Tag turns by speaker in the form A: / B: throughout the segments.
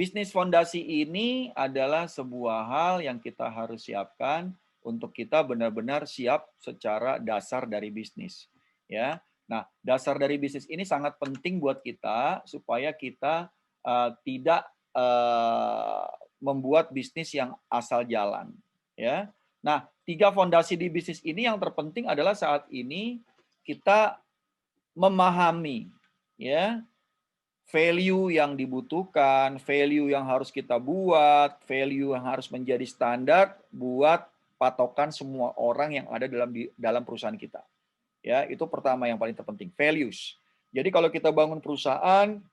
A: Bisnis fondasi ini adalah sebuah hal yang kita harus siapkan untuk kita benar-benar siap secara dasar dari bisnis, ya. Nah, dasar dari bisnis ini sangat penting buat kita supaya kita tidak membuat bisnis yang asal jalan, ya. Nah, 3 fondasi di bisnis ini yang terpenting adalah saat ini kita memahami, ya, value yang dibutuhkan, value yang harus kita buat, value yang harus menjadi standar buat patokan semua orang yang ada dalam perusahaan kita. Ya, itu pertama yang paling terpenting, values. Jadi kalau kita bangun perusahaan,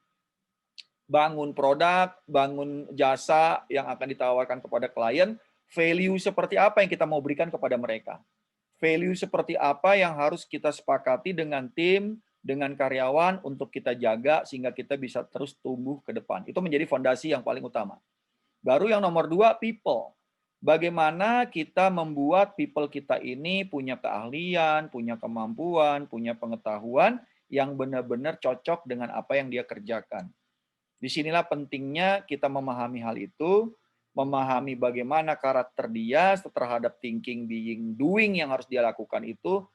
A: bangun produk, bangun jasa yang akan ditawarkan kepada klien, value seperti apa yang kita mau berikan kepada mereka? Value seperti apa yang harus kita sepakati dengan tim, dengan karyawan untuk kita jaga sehingga kita bisa terus tumbuh ke depan. Itu menjadi fondasi yang paling utama. Baru yang nomor 2, people. Bagaimana kita membuat people kita ini punya keahlian, punya kemampuan, punya pengetahuan yang benar-benar cocok dengan apa yang dia kerjakan. Disinilah pentingnya kita memahami hal itu, memahami bagaimana karakter dia terhadap thinking, being, doing yang harus dia lakukan itu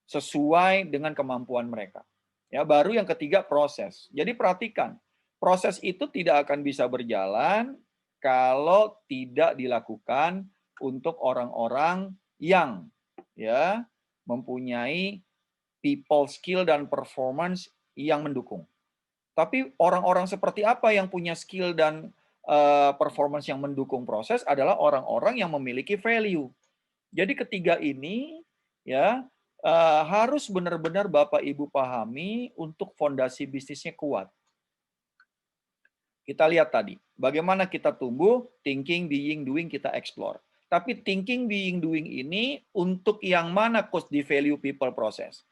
A: sesuai dengan kemampuan mereka. Ya, baru yang ketiga proses. Jadi perhatikan, proses itu tidak akan bisa berjalan kalau tidak dilakukan untuk orang-orang yang ya mempunyai people skill dan performance yang mendukung. Tapi orang-orang seperti apa yang punya skill dan performance yang mendukung proses adalah orang-orang yang memiliki value. Jadi ketiga ini ya harus benar-benar Bapak Ibu pahami untuk fondasi bisnisnya kuat. Kita lihat tadi, bagaimana kita tumbuh, thinking, being, doing kita explore. Tapi thinking, being, doing ini untuk yang mana coach di value people process.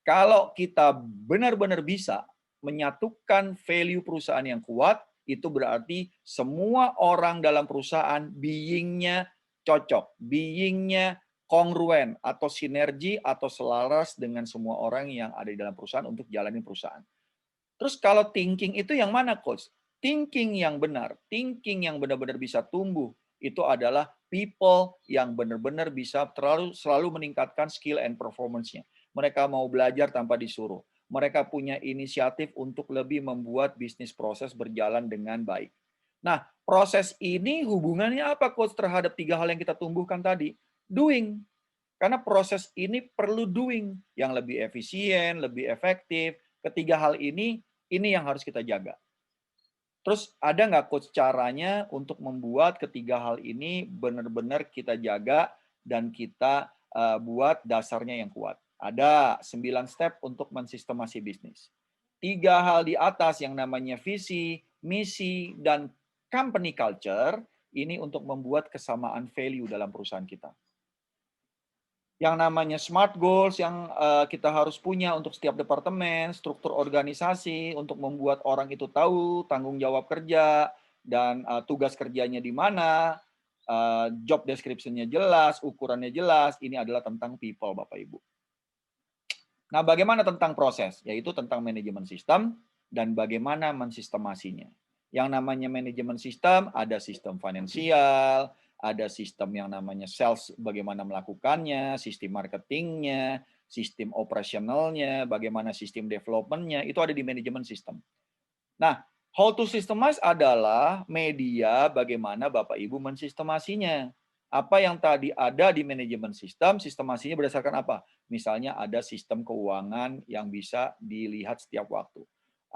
A: Kalau kita benar-benar bisa menyatukan value perusahaan yang kuat, itu berarti semua orang dalam perusahaan being-nya cocok, being-nya kongruen atau sinergi atau selaras dengan semua orang yang ada di dalam perusahaan untuk jalanin perusahaan. Terus kalau thinking itu yang mana coach? Thinking yang benar, thinking yang benar-benar bisa tumbuh, itu adalah people yang benar-benar bisa selalu meningkatkan skill and performance-nya. Mereka mau belajar tanpa disuruh. Mereka punya inisiatif untuk lebih membuat bisnis proses berjalan dengan baik. Nah, proses ini hubungannya apa coach terhadap 3 hal yang kita tumbuhkan tadi? Doing. Karena proses ini perlu doing yang lebih efisien, lebih efektif. Ketiga hal ini yang harus kita jaga. Terus ada nggak coach caranya untuk membuat ketiga hal ini benar-benar kita jaga dan kita buat dasarnya yang kuat? Ada 9 step untuk mensistemasi bisnis. 3 hal di atas yang namanya visi, misi, dan company culture, ini untuk membuat kesamaan value dalam perusahaan kita. Yang namanya smart goals yang kita harus punya untuk setiap departemen, struktur organisasi untuk membuat orang itu tahu tanggung jawab kerja dan tugas kerjanya di mana, job description-nya jelas, ukurannya jelas, ini adalah tentang people Bapak Ibu. Nah, bagaimana tentang proses? Yaitu tentang manajemen sistem dan bagaimana mensistemasinya. Yang namanya manajemen sistem, ada sistem finansial, ada sistem yang namanya sales, bagaimana melakukannya, sistem marketingnya, sistem operasionalnya, bagaimana sistem development-nya, itu ada di manajemen sistem. Nah, how to systemize adalah media bagaimana Bapak Ibu mensistemasinya. Apa yang tadi ada di manajemen sistem, sistemasinya berdasarkan apa? Misalnya ada sistem keuangan yang bisa dilihat setiap waktu.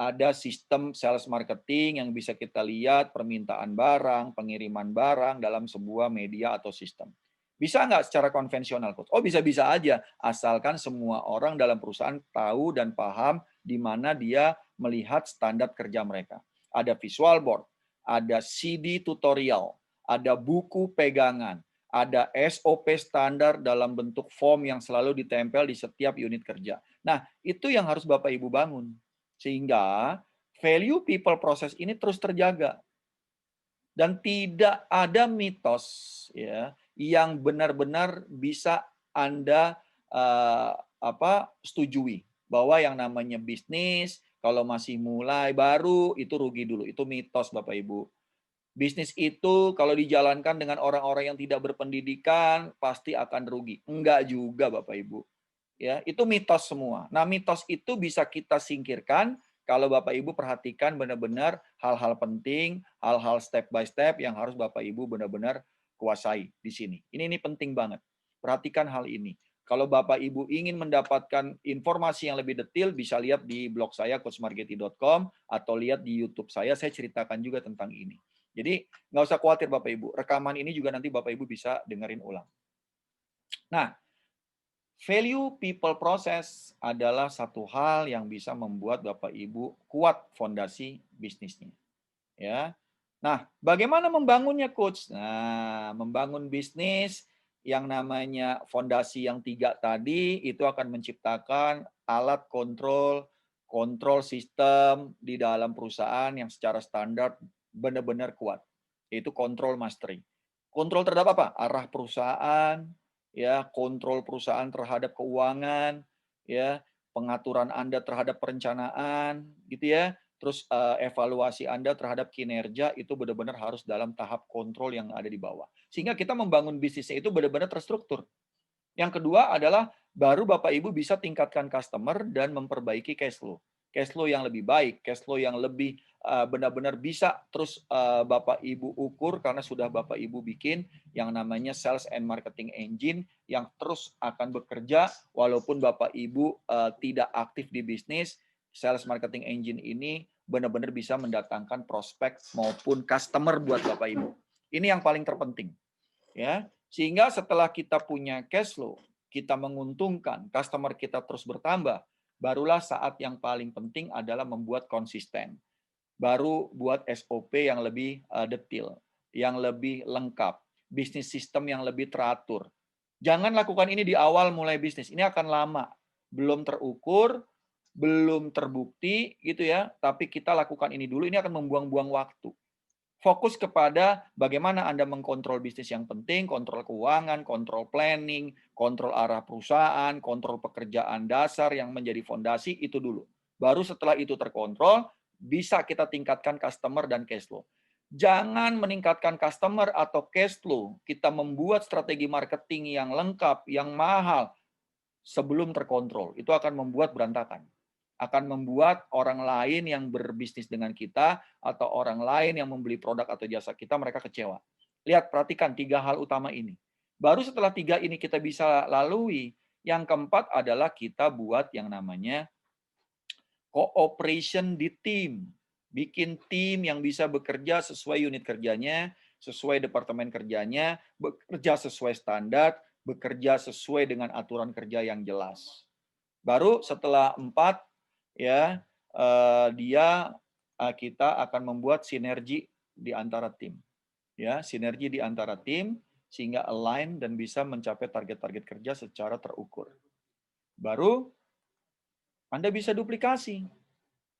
A: Ada sistem sales marketing yang bisa kita lihat permintaan barang, pengiriman barang dalam sebuah media atau sistem. Bisa nggak secara konvensional, Coach? Oh, bisa-bisa aja. Asalkan semua orang dalam perusahaan tahu dan paham di mana dia melihat standar kerja mereka. Ada visual board, ada CD tutorial, ada buku pegangan, ada SOP standar dalam bentuk form yang selalu ditempel di setiap unit kerja. Nah, itu yang harus Bapak Ibu bangun. Sehingga value people process ini terus terjaga. Dan tidak ada mitos ya yang benar-benar bisa Anda setujui bahwa yang namanya bisnis kalau masih mulai baru itu rugi dulu. Itu mitos Bapak Ibu. Bisnis itu kalau dijalankan dengan orang-orang yang tidak berpendidikan pasti akan rugi. Enggak juga Bapak Ibu. Ya, itu mitos semua. Nah, mitos itu bisa kita singkirkan kalau Bapak Ibu perhatikan benar-benar hal-hal penting, hal-hal step by step yang harus Bapak Ibu benar-benar kuasai di sini. Ini penting banget. Perhatikan hal ini. Kalau Bapak Ibu ingin mendapatkan informasi yang lebih detail, bisa lihat di blog saya coachmargeti.com atau lihat di YouTube saya ceritakan juga tentang ini. Jadi nggak usah khawatir Bapak Ibu, rekaman ini juga nanti Bapak Ibu bisa dengerin ulang. Nah, value people process adalah satu hal yang bisa membuat Bapak Ibu kuat fondasi bisnisnya. Ya. Nah, bagaimana membangunnya coach? Nah, membangun bisnis yang namanya fondasi yang 3 tadi itu akan menciptakan alat kontrol sistem di dalam perusahaan yang secara standar benar-benar kuat. Yaitu control mastery. Kontrol terhadap apa? Arah perusahaan, ya, kontrol perusahaan terhadap keuangan, ya, pengaturan Anda terhadap perencanaan, gitu ya. Terus evaluasi Anda terhadap kinerja itu benar-benar harus dalam tahap kontrol yang ada di bawah. Sehingga kita membangun bisnisnya itu benar-benar terstruktur. Yang kedua adalah baru Bapak Ibu bisa tingkatkan customer dan memperbaiki cash flow. Cash flow yang lebih baik, cash flow yang lebih benar-benar bisa terus Bapak Ibu ukur karena sudah Bapak Ibu bikin yang namanya sales and marketing engine yang terus akan bekerja walaupun Bapak Ibu tidak aktif di bisnis, sales marketing engine ini benar-benar bisa mendatangkan prospek maupun customer buat Bapak Ibu. Ini yang paling terpenting. Ya, sehingga setelah kita punya cash flow, kita menguntungkan, customer kita terus bertambah, barulah saat yang paling penting adalah membuat konsisten. Baru buat SOP yang lebih detail, yang lebih lengkap, bisnis sistem yang lebih teratur. Jangan lakukan ini di awal mulai bisnis, ini akan lama, belum terukur, belum terbukti gitu ya, tapi kita lakukan ini dulu, ini akan membuang-buang waktu. Fokus kepada bagaimana Anda mengkontrol bisnis yang penting, kontrol keuangan, kontrol planning, kontrol arah perusahaan, kontrol pekerjaan dasar yang menjadi fondasi, itu dulu. Baru setelah itu terkontrol, bisa kita tingkatkan customer dan cash flow. Jangan meningkatkan customer atau cash flow, kita membuat strategi marketing yang lengkap, yang mahal, sebelum terkontrol. Itu akan membuat berantakan. Akan membuat orang lain yang berbisnis dengan kita atau orang lain yang membeli produk atau jasa kita, mereka kecewa. Lihat, perhatikan 3 hal utama ini. Baru setelah 3 ini kita bisa lalui, yang keempat adalah kita buat yang namanya cooperation di tim. Bikin tim yang bisa bekerja sesuai unit kerjanya, sesuai departemen kerjanya, bekerja sesuai standar, bekerja sesuai dengan aturan kerja yang jelas. Baru setelah 4 ya kita akan membuat sinergi di antara tim. Ya, sinergi di antara tim sehingga align dan bisa mencapai target-target kerja secara terukur. Baru Anda bisa duplikasi.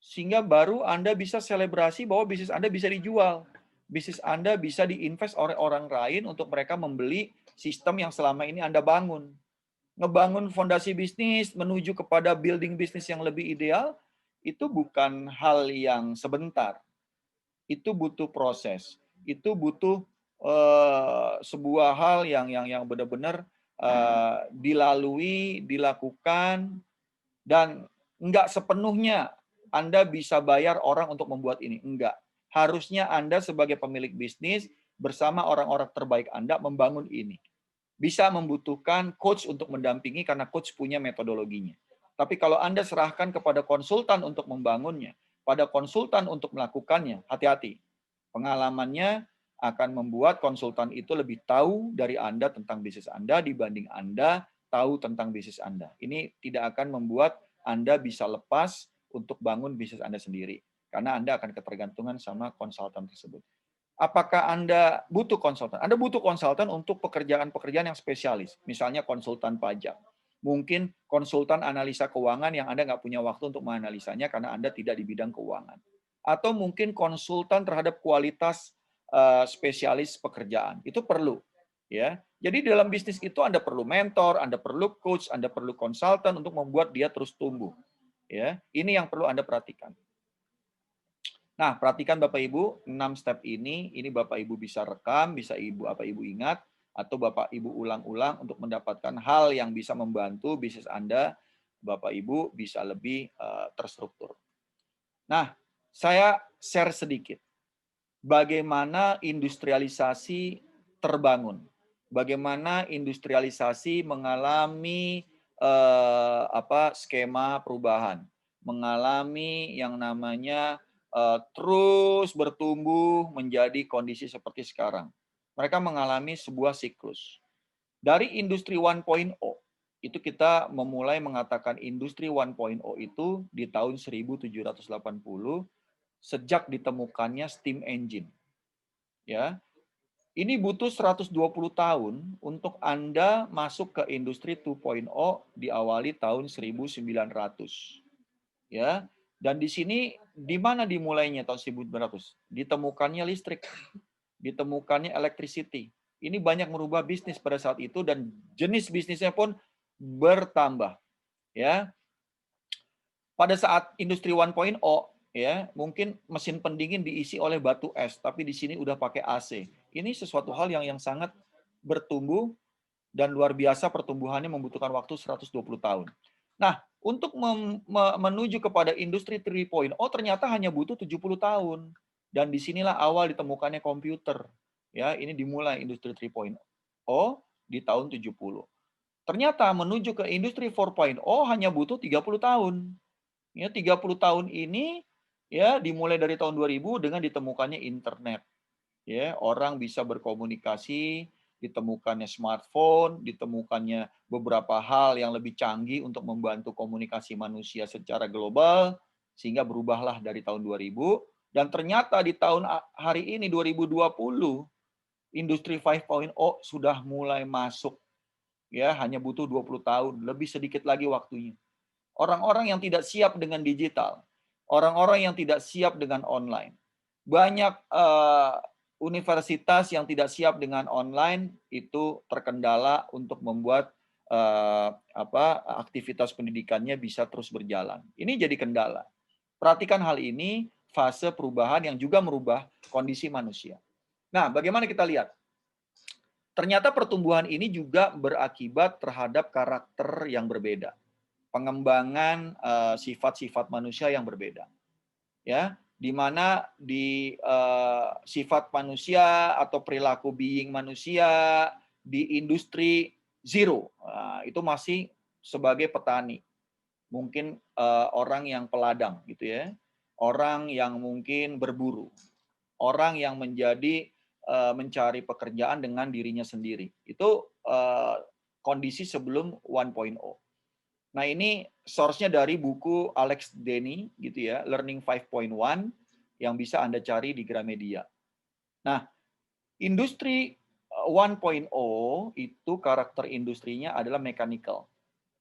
A: Sehingga baru Anda bisa selebrasi bahwa bisnis Anda bisa dijual. Bisnis Anda bisa diinvest oleh orang lain untuk mereka membeli sistem yang selama ini Anda bangun. Ngebangun fondasi bisnis menuju kepada building bisnis yang lebih ideal, itu bukan hal yang sebentar. Itu butuh proses. Itu butuh sebuah hal yang benar-benar dilalui, dilakukan, dan enggak sepenuhnya Anda bisa bayar orang untuk membuat ini. Enggak. Harusnya Anda sebagai pemilik bisnis bersama orang-orang terbaik Anda membangun ini. Bisa membutuhkan coach untuk mendampingi karena coach punya metodologinya. Tapi kalau Anda serahkan kepada konsultan untuk membangunnya, pada konsultan untuk melakukannya, hati-hati. Pengalamannya akan membuat konsultan itu lebih tahu dari Anda tentang bisnis Anda dibanding Anda tahu tentang bisnis Anda. Ini tidak akan membuat Anda bisa lepas untuk bangun bisnis Anda sendiri. Karena Anda akan ketergantungan sama konsultan tersebut. Apakah Anda butuh konsultan? Anda butuh konsultan untuk pekerjaan-pekerjaan yang spesialis. Misalnya konsultan pajak. Mungkin konsultan analisa keuangan yang Anda nggak punya waktu untuk menganalisanya karena Anda tidak di bidang keuangan. Atau mungkin konsultan terhadap kualitas spesialis pekerjaan. Itu perlu. Ya. Jadi dalam bisnis itu Anda perlu mentor, Anda perlu coach, Anda perlu konsultan untuk membuat dia terus tumbuh. Ya. Ini yang perlu Anda perhatikan. Nah, perhatikan Bapak Ibu, 6 step ini Bapak Ibu bisa rekam, bisa Bapak Ibu ingat, atau Bapak Ibu ulang-ulang untuk mendapatkan hal yang bisa membantu bisnis Anda, Bapak Ibu bisa lebih terstruktur. Nah, saya share sedikit. Bagaimana industrialisasi terbangun. Bagaimana industrialisasi mengalami skema perubahan, mengalami yang namanya terus bertumbuh menjadi kondisi seperti sekarang. Mereka mengalami sebuah siklus. Dari industri 1.0, itu kita memulai mengatakan industri 1.0 itu di tahun 1780 sejak ditemukannya steam engine. Ya. Ini butuh 120 tahun untuk Anda masuk ke industri 2.0 diawali tahun 1900. Ya. Dan di sini di mana dimulainya tahun 1900? Ditemukannya listrik, ditemukannya electricity. Ini banyak merubah bisnis pada saat itu dan jenis bisnisnya pun bertambah. Ya. Pada saat industri 1.0 ya, mungkin mesin pendingin diisi oleh batu es, tapi di sini udah pakai AC. Ini sesuatu hal yang sangat bertumbuh dan luar biasa, pertumbuhannya membutuhkan waktu 120 tahun. Nah, untuk menuju kepada industri 3.0 ternyata hanya butuh 70 tahun. Dan disinilah awal ditemukannya komputer. Ya, ini dimulai industri 3.0 di tahun 70. Ternyata menuju ke industri 4.0 hanya butuh 30 tahun. Ya, 30 tahun ini ya dimulai dari tahun 2000 dengan ditemukannya internet. Ya, orang bisa berkomunikasi, ditemukannya smartphone, ditemukannya beberapa hal yang lebih canggih untuk membantu komunikasi manusia secara global sehingga berubahlah dari tahun 2000 dan ternyata di tahun hari ini 2020 industri 5.0 sudah mulai masuk. Ya, hanya butuh 20 tahun, lebih sedikit lagi waktunya. Orang-orang yang tidak siap dengan digital, orang-orang yang tidak siap dengan online. Banyak universitas yang tidak siap dengan online itu terkendala untuk membuat aktivitas pendidikannya bisa terus berjalan. Ini jadi kendala. Perhatikan hal ini, fase perubahan yang juga merubah kondisi manusia. Nah, bagaimana kita lihat? Ternyata pertumbuhan ini juga berakibat terhadap karakter yang berbeda. Pengembangan sifat-sifat manusia yang berbeda, ya, di mana di sifat manusia atau perilaku being manusia di industri 0 itu masih sebagai petani, mungkin orang yang peladang gitu ya, orang yang mungkin berburu, orang yang menjadi mencari pekerjaan dengan dirinya sendiri. Itu kondisi sebelum 1.0. Nah, ini source-nya dari buku Alex Denny gitu ya, Learning 5.1 yang bisa Anda cari di Gramedia. Nah, industri 1.0 itu karakter industrinya adalah mechanical.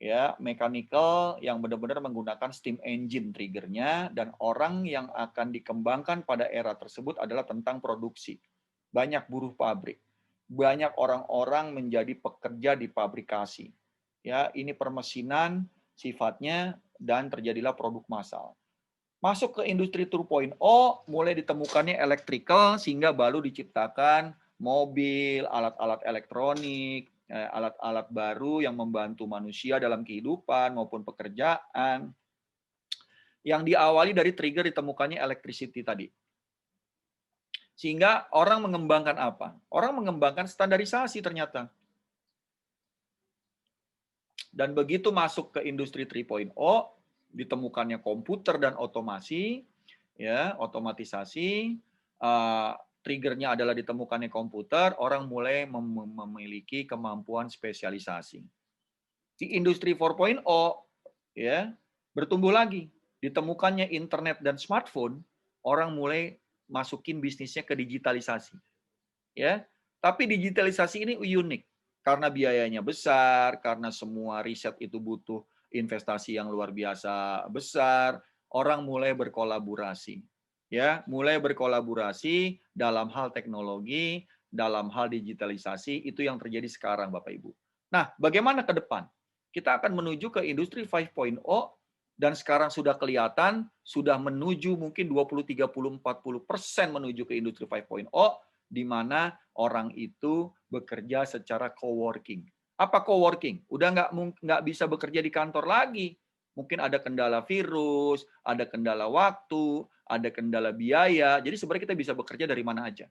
A: Ya, mechanical yang benar-benar menggunakan steam engine triggernya dan orang yang akan dikembangkan pada era tersebut adalah tentang produksi. Banyak buruh pabrik, banyak orang-orang menjadi pekerja di pabrikasi. Ya, ini permesinan sifatnya dan terjadilah produk massal. Masuk ke industri 2.0, mulai ditemukannya electrical sehingga baru diciptakan mobil, alat-alat elektronik, alat-alat baru yang membantu manusia dalam kehidupan maupun pekerjaan. Yang diawali dari trigger ditemukannya electricity tadi. Sehingga orang mengembangkan apa? Orang mengembangkan standarisasi ternyata. Dan begitu masuk ke industri 3.0, ditemukannya komputer dan otomasi, ya, otomatisasi, triggernya adalah ditemukannya komputer, orang mulai memiliki kemampuan spesialisasi. Di industri 4.0, ya, bertumbuh lagi, ditemukannya internet dan smartphone, orang mulai masukin bisnisnya ke digitalisasi. Ya, tapi digitalisasi ini unik karena biayanya besar, karena semua riset itu butuh investasi yang luar biasa besar, orang mulai berkolaborasi. Ya, mulai berkolaborasi dalam hal teknologi, dalam hal digitalisasi, itu yang terjadi sekarang Bapak Ibu. Nah, bagaimana ke depan? Kita akan menuju ke industri 5.0 Dan sekarang sudah kelihatan, sudah menuju mungkin 20, 30, 40% menuju ke industri 5.0, di mana orang itu bekerja secara coworking. Apa coworking? Udah nggak bisa bekerja di kantor lagi. Mungkin ada kendala virus, ada kendala waktu, ada kendala biaya. Jadi sebenarnya kita bisa bekerja dari mana aja.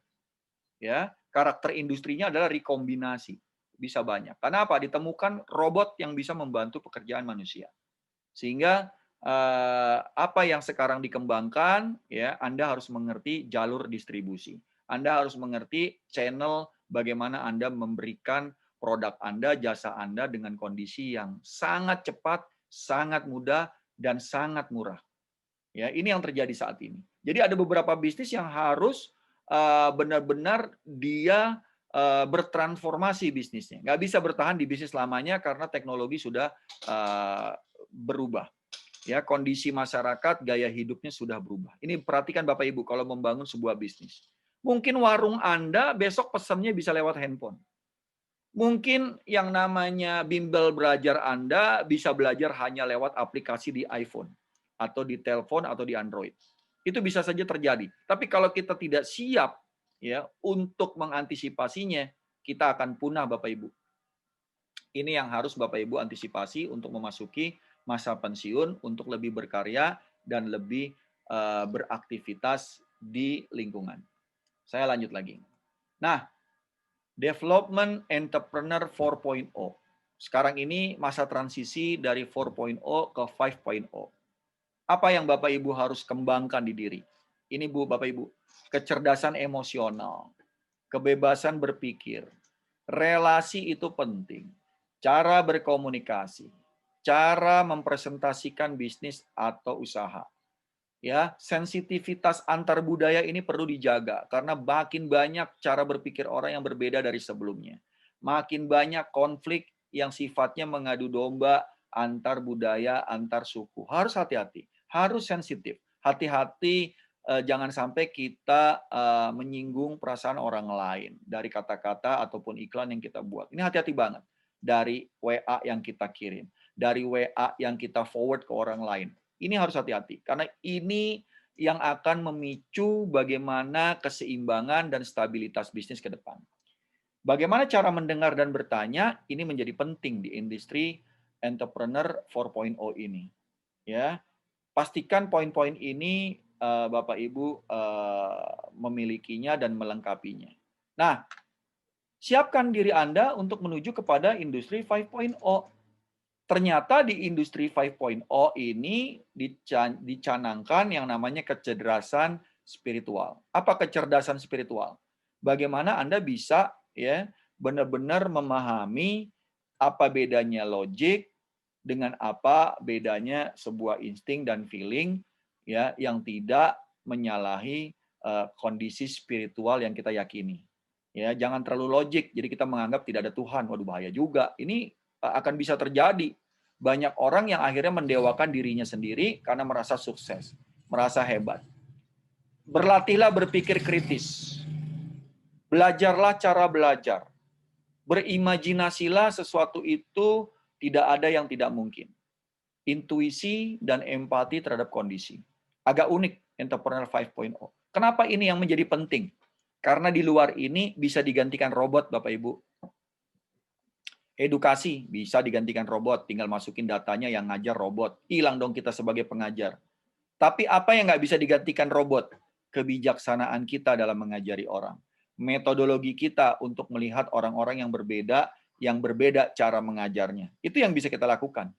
A: Ya, karakter industrinya adalah rekombinasi. Bisa banyak. Karena apa? Ditemukan robot yang bisa membantu pekerjaan manusia. Sehingga apa yang sekarang dikembangkan, ya, Anda harus mengerti jalur distribusi. Anda harus mengerti channel bagaimana Anda memberikan produk Anda, jasa Anda dengan kondisi yang sangat cepat, sangat mudah, dan sangat murah. Ya, ini yang terjadi saat ini. Jadi ada beberapa bisnis yang harus benar-benar dia bertransformasi bisnisnya. Nggak bisa bertahan di bisnis lamanya karena teknologi sudah berubah. Ya, kondisi masyarakat, gaya hidupnya sudah berubah. Ini perhatikan Bapak Ibu kalau membangun sebuah bisnis. Mungkin warung Anda besok pesannya bisa lewat handphone. Mungkin yang namanya bimbel belajar Anda bisa belajar hanya lewat aplikasi di iPhone atau di telepon atau di Android. Itu bisa saja terjadi. Tapi kalau kita tidak siap ya untuk mengantisipasinya, kita akan punah Bapak Ibu. Ini yang harus Bapak Ibu antisipasi untuk memasuki masa pensiun untuk lebih berkarya dan lebih beraktivitas di lingkungan. Saya lanjut lagi. Nah, Development Entrepreneur 4.0. Sekarang ini masa transisi dari 4.0 ke 5.0. Apa yang Bapak Ibu harus kembangkan di diri? Ini Bapak Ibu, kecerdasan emosional, kebebasan berpikir, relasi itu penting, cara berkomunikasi, cara mempresentasikan bisnis atau usaha. Ya, sensitivitas antar budaya ini perlu dijaga karena makin banyak cara berpikir orang yang berbeda dari sebelumnya. Makin banyak konflik yang sifatnya mengadu domba antar budaya, antar suku. Harus hati-hati, harus sensitif. Hati-hati jangan sampai kita menyinggung perasaan orang lain dari kata-kata ataupun iklan yang kita buat. Ini hati-hati banget dari WA yang kita kirim, dari WA yang kita forward ke orang lain. Ini harus hati-hati, karena ini yang akan memicu bagaimana keseimbangan dan stabilitas bisnis ke depan. Bagaimana cara mendengar dan bertanya, ini menjadi penting di industri entrepreneur 4.0 ini. Ya, pastikan poin-poin ini Bapak Ibu memilikinya dan melengkapinya. Nah, siapkan diri Anda untuk menuju kepada industri 5.0. Ternyata di industri 5.0 ini dicanangkan yang namanya kecerdasan spiritual. Apa kecerdasan spiritual? Bagaimana Anda bisa ya benar-benar memahami apa bedanya logik dengan apa bedanya sebuah insting dan feeling ya yang tidak menyalahi kondisi spiritual yang kita yakini. Ya, jangan terlalu logik. Jadi kita menganggap tidak ada Tuhan. Waduh, bahaya juga. Ini akan bisa terjadi. Banyak orang yang akhirnya mendewakan dirinya sendiri karena merasa sukses, merasa hebat. Berlatihlah berpikir kritis. Belajarlah cara belajar. Berimajinasilah sesuatu itu tidak ada yang tidak mungkin. Intuisi dan empati terhadap kondisi. Agak unik Entrepreneur 5.0. Kenapa ini yang menjadi penting? Karena di luar ini bisa digantikan robot, Bapak Ibu. Edukasi bisa digantikan robot, tinggal masukin datanya yang ngajar robot. Hilang dong kita sebagai pengajar. Tapi apa yang nggak bisa digantikan robot? Kebijaksanaan kita dalam mengajari orang. Metodologi kita untuk melihat orang-orang yang berbeda cara mengajarnya. Itu yang bisa kita lakukan.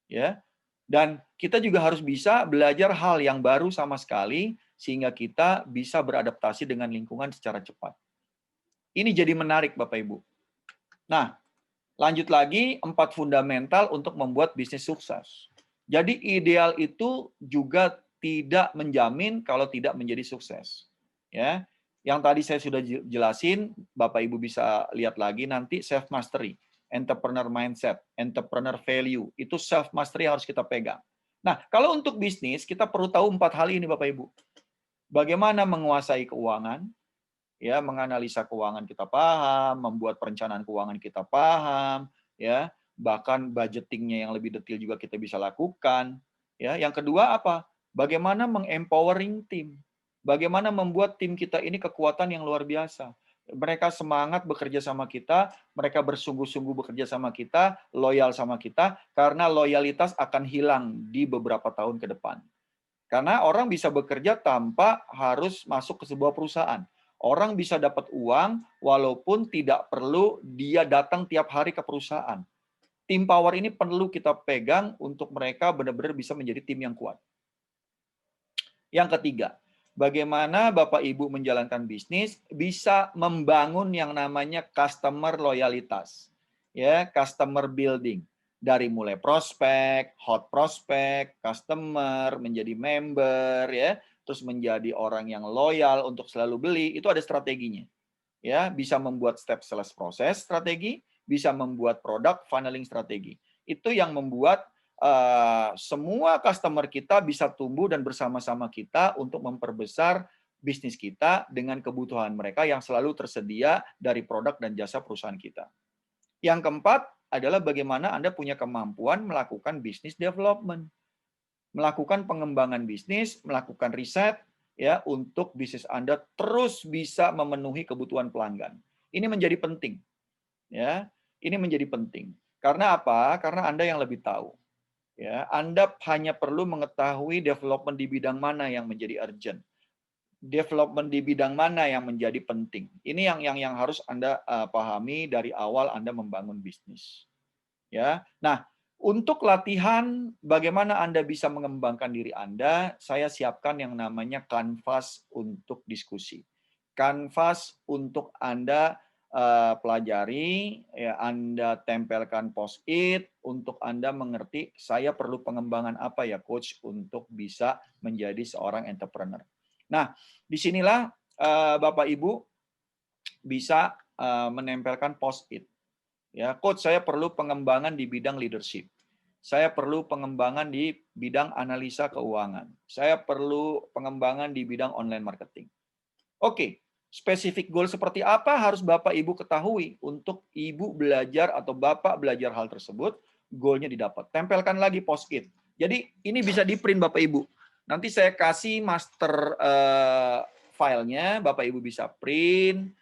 A: Ya. Dan kita juga harus bisa belajar hal yang baru sama sekali, sehingga kita bisa beradaptasi dengan lingkungan secara cepat. Ini jadi menarik Bapak Ibu. Nah, lanjut lagi 4 fundamental untuk membuat bisnis sukses. Jadi ideal itu juga tidak menjamin kalau tidak menjadi sukses. Ya, yang tadi saya sudah jelasin, Bapak Ibu bisa lihat lagi nanti self mastery, entrepreneur mindset, entrepreneur value, itu self mastery harus kita pegang. Nah, kalau untuk bisnis kita perlu tahu 4 hal ini Bapak Ibu. Bagaimana menguasai keuangan? Ya, menganalisa keuangan kita paham, membuat perencanaan keuangan kita paham, ya, bahkan budgetingnya yang lebih detail juga kita bisa lakukan, Ya, yang kedua apa? Bagaimana mengempowering tim? Bagaimana membuat tim kita ini kekuatan yang luar biasa? Mereka semangat bekerja sama kita, mereka bersungguh-sungguh bekerja sama kita, loyal sama kita, karena loyalitas akan hilang di beberapa tahun ke depan. Karena orang bisa bekerja tanpa harus masuk ke sebuah perusahaan. Orang bisa dapat uang walaupun tidak perlu dia datang tiap hari ke perusahaan. Tim power ini perlu kita pegang untuk mereka benar-benar bisa menjadi tim yang kuat. Yang ketiga, bagaimana Bapak Ibu menjalankan bisnis bisa membangun yang namanya customer loyalitas. Ya, customer building. Dari mulai prospek, hot prospek, customer, menjadi member ya, terus menjadi orang yang loyal untuk selalu beli, itu ada strateginya. Ya, bisa membuat step sales proses strategi, bisa membuat produk funneling strategi. Itu yang membuat semua customer kita bisa tumbuh dan bersama-sama kita untuk memperbesar bisnis kita dengan kebutuhan mereka yang selalu tersedia dari produk dan jasa perusahaan kita. Yang keempat adalah bagaimana Anda punya kemampuan melakukan business development, melakukan pengembangan bisnis, melakukan riset ya untuk bisnis Anda terus bisa memenuhi kebutuhan pelanggan. Ini menjadi penting. Ya, ini menjadi penting. Karena apa? Karena Anda yang lebih tahu. Ya, Anda hanya perlu mengetahui development di bidang mana yang menjadi urgent, development di bidang mana yang menjadi penting. Ini yang harus Anda pahami dari awal Anda membangun bisnis. Ya, nah untuk latihan bagaimana Anda bisa mengembangkan diri Anda, saya siapkan yang namanya kanvas untuk diskusi. Kanvas untuk Anda pelajari, ya, Anda tempelkan post-it untuk Anda mengerti saya perlu pengembangan apa ya coach untuk bisa menjadi seorang entrepreneur. Nah, disinilah Bapak Ibu bisa menempelkan post-it. Ya, coach saya perlu pengembangan di bidang leadership. Saya perlu pengembangan di bidang analisa keuangan. Saya perlu pengembangan di bidang online marketing. Oke, spesifik goal seperti apa harus Bapak Ibu ketahui untuk Ibu belajar atau Bapak belajar hal tersebut, goalnya didapat. Tempelkan lagi post-it. Jadi ini bisa di-print Bapak Ibu. Nanti saya kasih master filenya, Bapak Ibu bisa print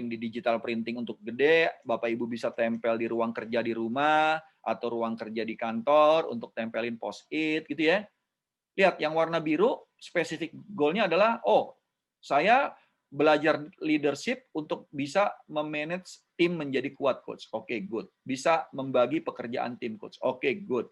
A: di digital printing untuk gede, Bapak Ibu bisa tempel di ruang kerja di rumah, atau ruang kerja di kantor untuk tempelin post-it gitu ya. Lihat, yang warna biru, spesifik goalnya adalah, oh, saya belajar leadership untuk bisa memanage tim menjadi kuat, coach. Oke, good. Bisa membagi pekerjaan tim, coach. Oke, good.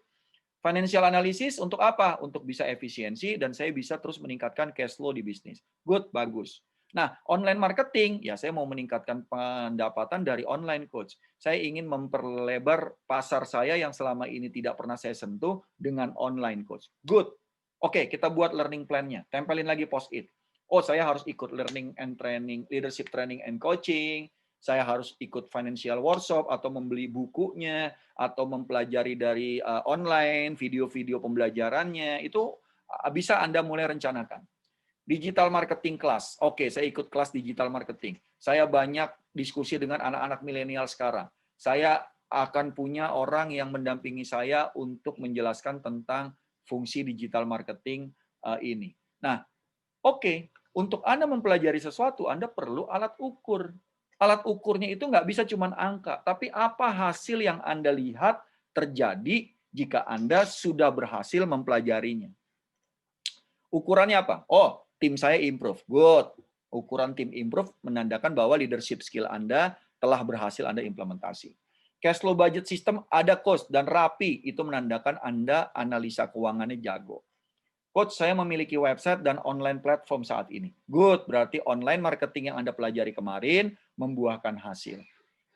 A: Financial analysis untuk apa? Untuk bisa efisiensi dan saya bisa terus meningkatkan cash flow di bisnis. Good, bagus. Nah, online marketing, ya saya mau meningkatkan pendapatan dari online, coach. Saya ingin memperlebar pasar saya yang selama ini tidak pernah saya sentuh dengan online, coach. Good. Oke, kita buat learning plan-nya. Tempelin lagi post-it. Oh, saya harus ikut learning and training, leadership training and coaching. Saya harus ikut financial workshop atau membeli bukunya atau mempelajari dari online, video-video pembelajarannya. Itu bisa Anda mulai rencanakan. Digital marketing class. Oke, saya ikut kelas digital marketing. Saya banyak diskusi dengan anak-anak milenial sekarang. Saya akan punya orang yang mendampingi saya untuk menjelaskan tentang fungsi digital marketing ini. Nah, oke, untuk Anda mempelajari sesuatu, Anda perlu alat ukur. Alat ukurnya itu nggak bisa cuma angka, tapi apa hasil yang Anda lihat terjadi jika Anda sudah berhasil mempelajarinya. Ukurannya apa? Oh, tim saya improve. Good. Ukuran tim improve menandakan bahwa leadership skill Anda telah berhasil Anda implementasi. Cash flow budget system ada cost dan rapi, itu menandakan Anda analisa keuangannya jago. Coach, saya memiliki website dan online platform saat ini. Good, berarti online marketing yang Anda pelajari kemarin membuahkan hasil.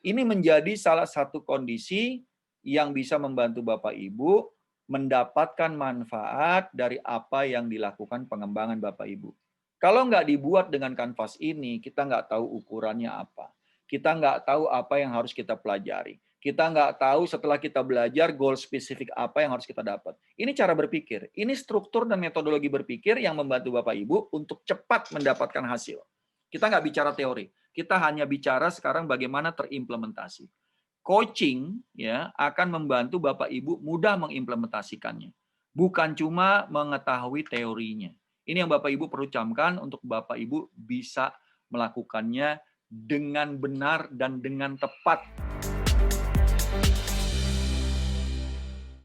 A: Ini menjadi salah satu kondisi yang bisa membantu Bapak Ibu mendapatkan manfaat dari apa yang dilakukan pengembangan Bapak Ibu. Kalau nggak dibuat dengan kanvas ini, kita nggak tahu ukurannya apa. Kita nggak tahu apa yang harus kita pelajari. Kita nggak tahu setelah kita belajar goal spesifik apa yang harus kita dapat. Ini cara berpikir. Ini struktur dan metodologi berpikir yang membantu Bapak Ibu untuk cepat mendapatkan hasil. Kita nggak bicara teori. Kita hanya bicara sekarang bagaimana terimplementasi. Coaching ya akan membantu Bapak Ibu mudah mengimplementasikannya. bukan cuma mengetahui teorinya. Ini yang Bapak Ibu perlu camkan untuk Bapak Ibu bisa melakukannya dengan benar dan dengan tepat.